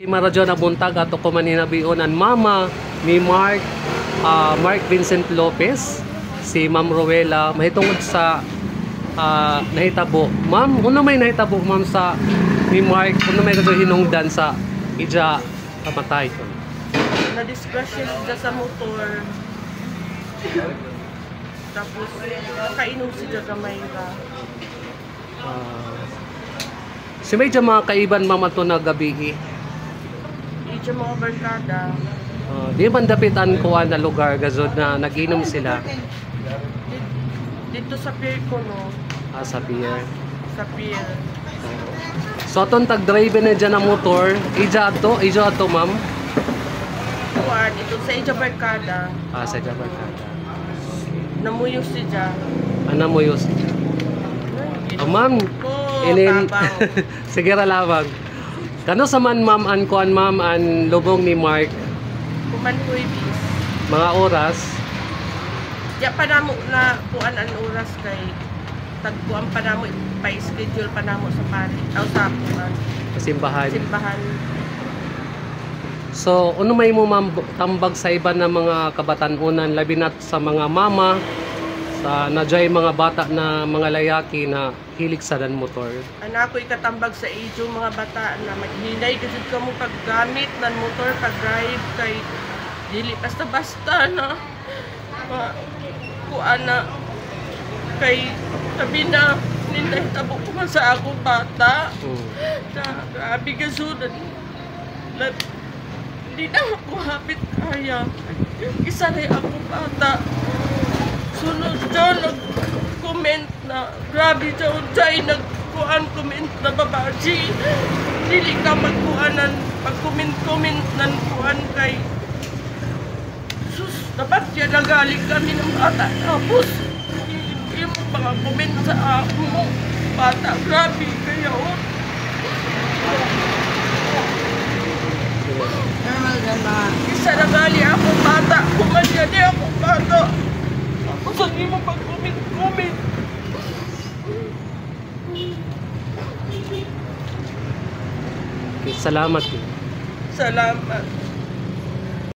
Maradyo na buntag ato ko man hinabion ang mama ni Mark Vincent Lopez, si Ma'am Rowela mahitungod sa nahitabo. Ma'am, una may nahitabo ma'am sa ni Mark, una may kadto hinungdan sa ija kamatay ko. Na-disgrasya siya sa motor. Tapos nakainom siya gamay ka. Si may dyan mga kaiban ma'am ato na gabi. Siya mga barkada. Di man dapitan kuan na lugar gazod na nag-inom sila. Dito sa pier ko, no? Sa pier. Sa pier. So atong tag-drive na dyan ang motor, ija ato ma'am. Kuwan, ito sa Ija barkada. Sa Jabar kada. Namuyos siya. Ana mo yus. Ma'am, Tabang. sige ra labang. Kano sa man ma'am an kuan ma'am an lubong ni Mark Kuman ko ibis. mga oras Diya pa namo na kuan ang oras kay tagkuan pa namo pa-schedule pa namo sa pari. Sa kuan. simbahan. Simbahan. So ano may mo ma'am tambag sa iban na mga kabatanunan labi na sa mga mama sa nadjay mga bata na mga layaki na hilig sa dan motor. Anak ko ikatambag sa age mga bata na maghinay kasi ka mo paggamit ng motor, pag-drive kay dili basta-basta na kuan na kay sabi na ninday tabo ko man sa akong bata. Na grabe ka sunod. Hindi na ako hapit kaya. Isa na akong bata. Sunod dyan, nag-comment na grabe dyan, dyan, nag-comment na babaji. Dili ka magkuanan, pag-comment ng kuan kay sus, dapat yan nagaling kami ng bata. Tapos, yung mga comment sa ako mo, bata, grabe kaya o. Isa nagali ako bata, kumanya di ako bata. Sabi mo pag-comment. Okay, salamat. Salamat.